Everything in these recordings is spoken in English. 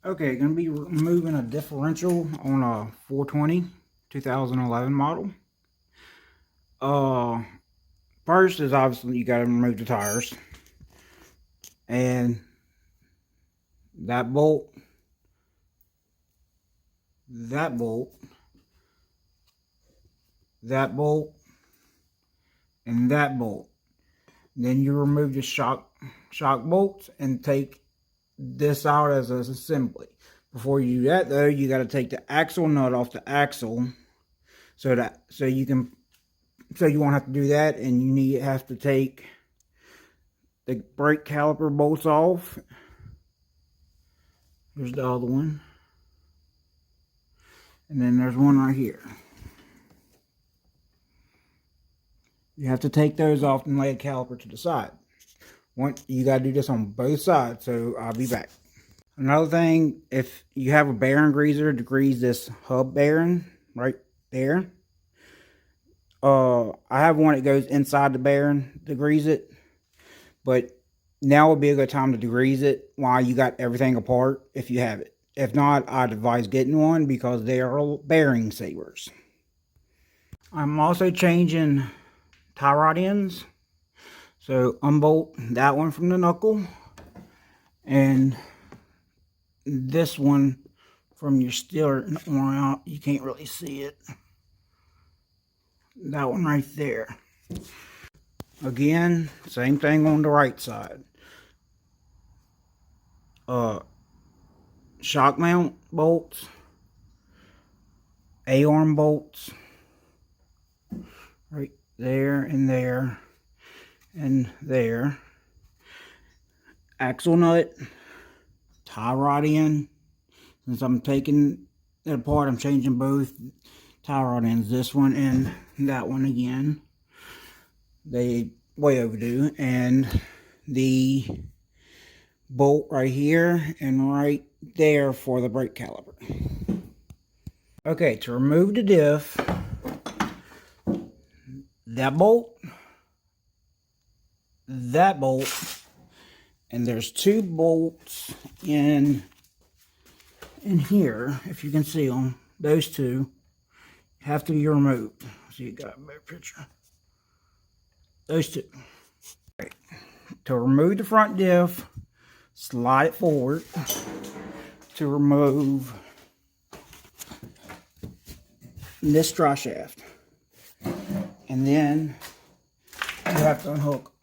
Okay, going to be removing a differential on a 420 2011 model. First is obviously you got to remove the tires. And that bolt, that bolt, that bolt, and that bolt. Then you remove the shock bolts and take this out as an assembly. Before you do that though, you got to take the axle nut off the axle so you won't have to do that, and you have to take the brake caliper bolts off. There's the other one, and then there's one right here. You have to take those off and lay a caliper to the side. You got to do this on both sides, so I'll be back. Another thing, if you have a bearing greaser to grease this hub bearing right there, I have one that goes inside the bearing to grease it, but now would be a good time to degrease it while you got everything apart if you have it. If not, I'd advise getting one because they are bearing savers. I'm also changing tie rod ends. So unbolt that one from the knuckle and this one from your steer out. You can't really see it. That one right there. Again, same thing on the right side. Shock mount bolts, A-arm bolts, right there and there and there. Axle nut, tie rod end. Since I'm taking it apart, I'm changing both tie rod ends, this one and that one again. They way overdue. And the bolt right here and right there for the brake caliper. Okay, to remove the diff, that bolt, and there's two bolts in here, if you can see them. Those two have to be removed. So you got a better picture. Those two. Right. To remove the front diff, slide it forward to remove this dry shaft. And then you have to unhook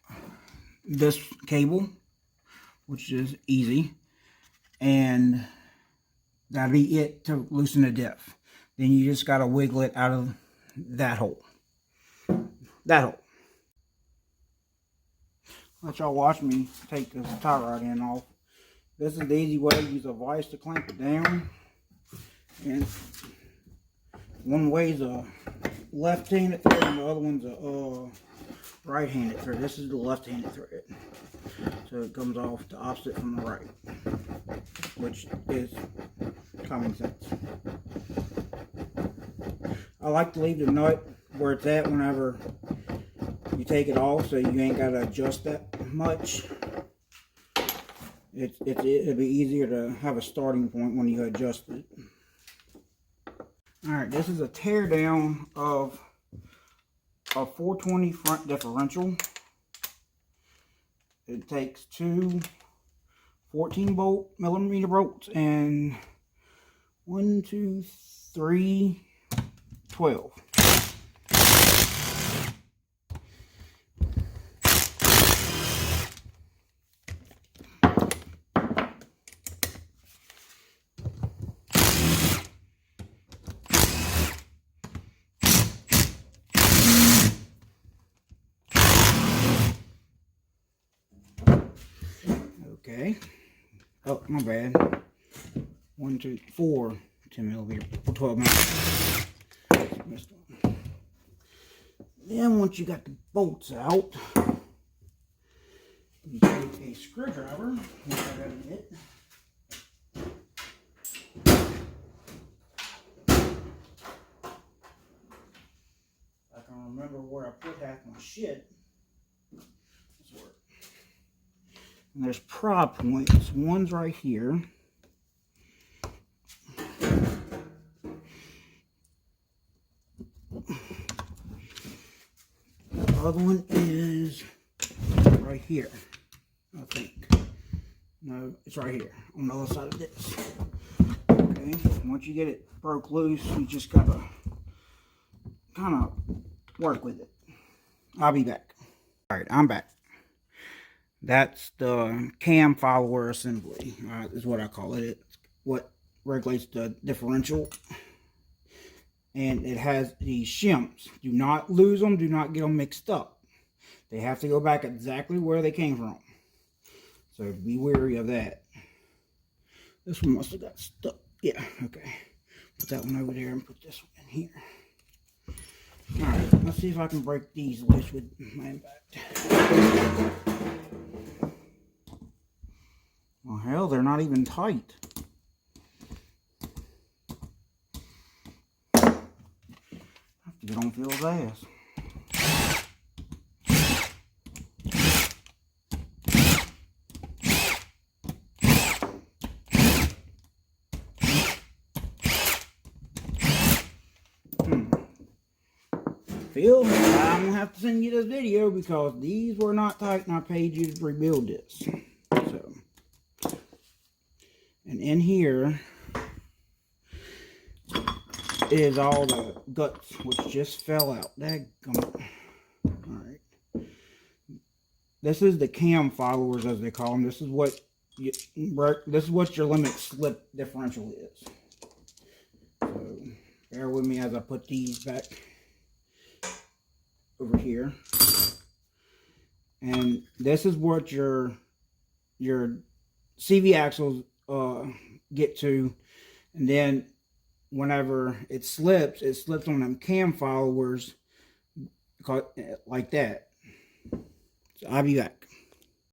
this cable, which is easy, and that'll be it to loosen the diff. Then you just gotta wiggle it out of that hole. Let y'all watch me take this tie rod end off. This is the easy way to use a vise to clamp it down. And one way's a left-handed thread and the other one's a right-handed thread. This is the left-handed thread. So it comes off the opposite from the right, which is common sense. I like to leave the nut where it's at whenever you take it off, so you ain't got to adjust that much. It'll be easier to have a starting point when you adjust it. Alright, this is a tear down of a 420 front differential. It takes two 14 millimeter bolts and 1, 2, 3, 12. Okay. Oh, my bad. 1, 2, 4 10 millimeter, 12 millimeter. Then once you got the bolts out, you take a screwdriver, which I gotta get. I can remember where I put half my shit. This works. And there's prod points. One's right here. other one is right here, I think. No, it's right here on the other side of this. Okay, once you get it broke loose, you just gotta kind of work with it. I'll be back. Alright, I'm back. That's the cam follower assembly, is what I call it. It's what regulates the differential. And it has these shims. Do not lose them, do not get them mixed up. They have to go back exactly where they came from. So be wary of that. This one must have got stuck. Yeah, okay. Put that one over there and put this one in here. Alright, let's see if I can break these loose with my impact. Well, hell, they're not even tight. I have to get on Phil's ass. Phil, I'm gonna have to send you this video because these were not tight and I paid you to rebuild this. So, and in here is all the guts which just fell out. Dadgummit. Alright. This is the cam followers, as they call them. This is what your limit slip differential is. So bear with me as I put these back over here. And this is what your CV axles get to, and then whenever it slips on them cam followers like that. So I'll be back.